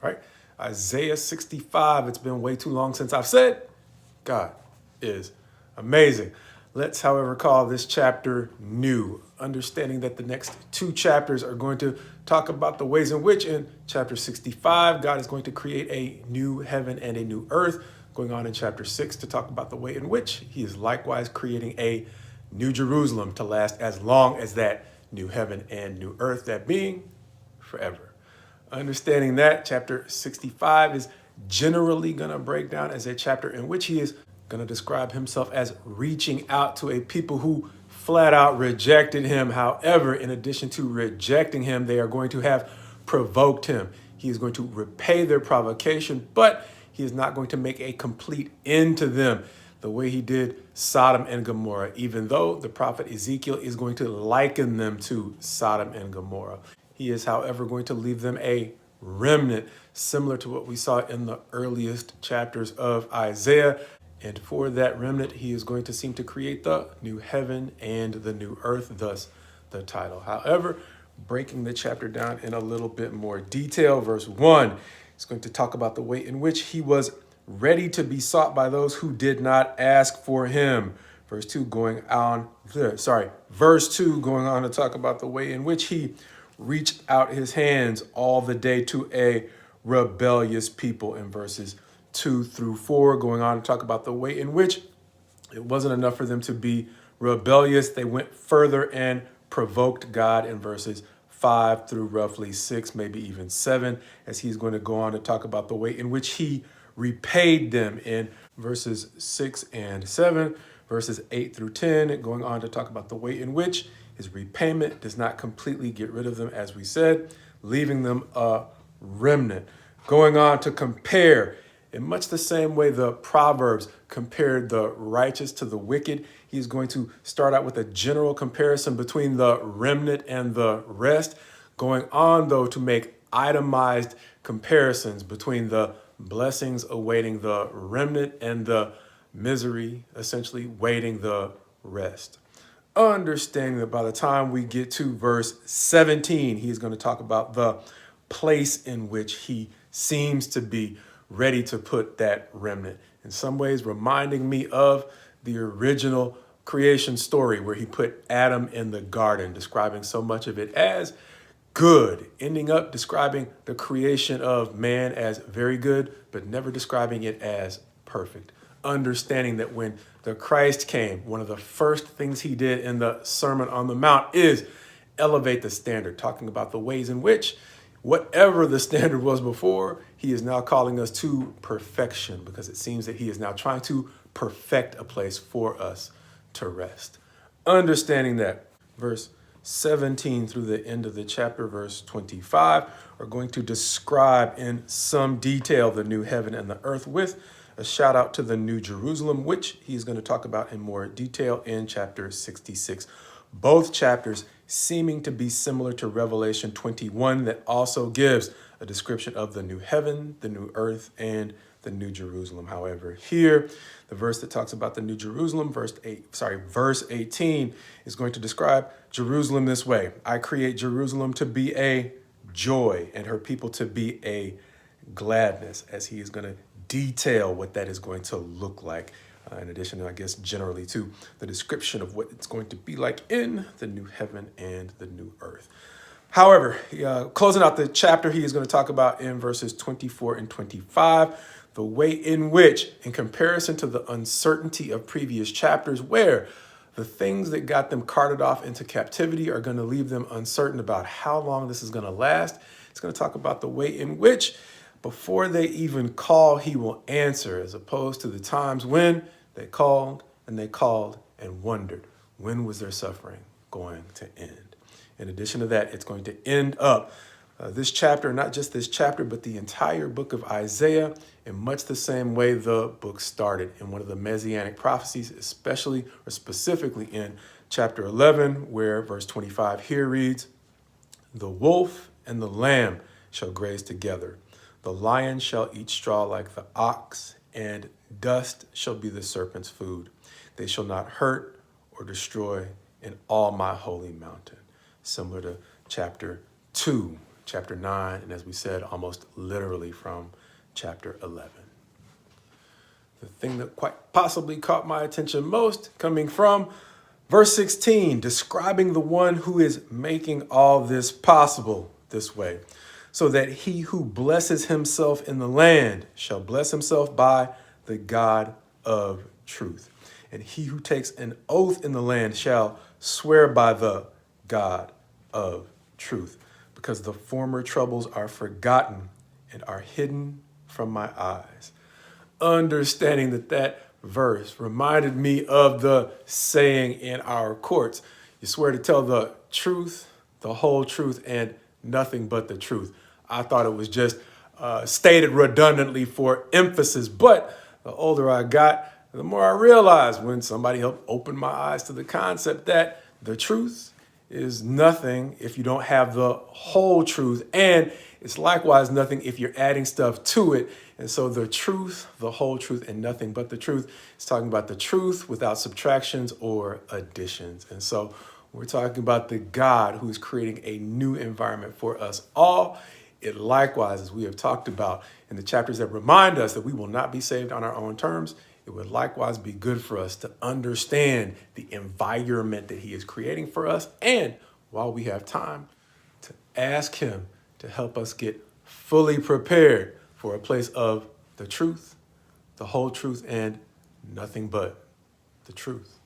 All right, Isaiah 65. It's been way too long since I've said God is amazing. Let's, however, call this chapter new, understanding that the next two chapters are going to talk about the ways in which in chapter 65, God is going to create a new heaven and a new earth. Going on in chapter 6 to talk about the way in which he is likewise creating a new Jerusalem to last as long as that new heaven and new earth, that being forever. Understanding that, chapter 65 is generally going to break down as a chapter in which he is going to describe himself as reaching out to a people who flat out rejected him. However, in addition to rejecting him, they are going to have provoked him. He is going to repay their provocation, but he is not going to make a complete end to them the way he did Sodom and Gomorrah, even though the prophet Ezekiel is going to liken them to Sodom and Gomorrah. He is, however, going to leave them a remnant, similar to what we saw in the earliest chapters of Isaiah. And for that remnant, he is going to seem to create the new heaven and the new earth, thus the title. However, breaking the chapter down in a little bit more detail, verse 1 is going to talk about the way in which he was ready to be sought by those who did not ask for him. Verse 2 going on to talk about the way in which he reached out his hands all the day to a rebellious people in verses 2 through 4, going on to talk about the way in which it wasn't enough for them to be rebellious. They went further and provoked God in verses 5 through roughly 6, maybe even 7, as he's going to go on to talk about the way in which he repaid them in verses 6 and 7, verses 8 through 10, going on to talk about the way in which his repayment does not completely get rid of them, as we said, leaving them a remnant. Going on to compare, in much the same way the Proverbs compared the righteous to the wicked, he's going to start out with a general comparison between the remnant and the rest, going on, though, to make itemized comparisons between the blessings awaiting the remnant and the misery essentially waiting the rest. Understanding that by the time we get to verse 17, he's going to talk about the place in which he seems to be ready to put that remnant. In some ways, reminding me of the original creation story where he put Adam in the garden, describing so much of it as good, ending up describing the creation of man as very good, but never describing it as perfect. Understanding that when the Christ came, one of the first things he did in the Sermon on the Mount is elevate the standard, talking about the ways in which whatever the standard was before, he is now calling us to perfection, because it seems that he is now trying to perfect a place for us to rest. Understanding that, verse 17 through the end of the chapter, verse 25, are going to describe in some detail the new heaven and the earth, with a shout out to the new Jerusalem, which he's going to talk about in more detail in chapter 66. Both chapters seeming to be similar to Revelation 21, that also gives a description of the new heaven, the new earth, and the new Jerusalem. However, here, the verse that talks about the new Jerusalem, verse 18, is going to describe Jerusalem this way: I create Jerusalem to be a joy and her people to be a gladness, as he is going to detail what that is going to look like. In addition to, I guess, generally to the description of what it's going to be like in the new heaven and the new earth. However, closing out the chapter, he is going to talk about in verses 24 and 25, the way in which, in comparison to the uncertainty of previous chapters, where the things that got them carted off into captivity are going to leave them uncertain about how long this is going to last. It's going to talk about the way in which, before they even call, he will answer, as opposed to the times when they called and wondered, when was their suffering going to end? In addition to that, it's going to end up this chapter, not just this chapter, but the entire book of Isaiah, in much the same way the book started, in one of the messianic prophecies, especially or specifically in chapter 11, where verse 25 here reads, the wolf and the lamb shall graze together. The lion shall eat straw like the ox, and dust shall be the serpent's food. They shall not hurt or destroy in all my holy mountain. Similar to chapter 2. chapter 9, and as we said, almost literally from chapter 11. The thing that quite possibly caught my attention most coming from verse 16, describing the one who is making all this possible this way, so that he who blesses himself in the land shall bless himself by the God of truth. And he who takes an oath in the land shall swear by the God of truth, because the former troubles are forgotten and are hidden from my eyes. Understanding that verse reminded me of the saying in our courts, you swear to tell the truth, the whole truth, and nothing but the truth. I thought it was just stated redundantly for emphasis, but the older I got, the more I realized when somebody helped open my eyes to the concept that the truth is nothing if you don't have the whole truth, and it's likewise nothing if you're adding stuff to it. And so the truth, the whole truth, and nothing but the truth is talking about the truth without subtractions or additions. And so we're talking about the God who is creating a new environment for us all. It likewise, as we have talked about in the chapters that remind us that we will not be saved on our own terms, it would likewise be good for us to understand the environment that he is creating for us. And while we have time, to ask him to help us get fully prepared for a place of the truth, the whole truth, and nothing but the truth.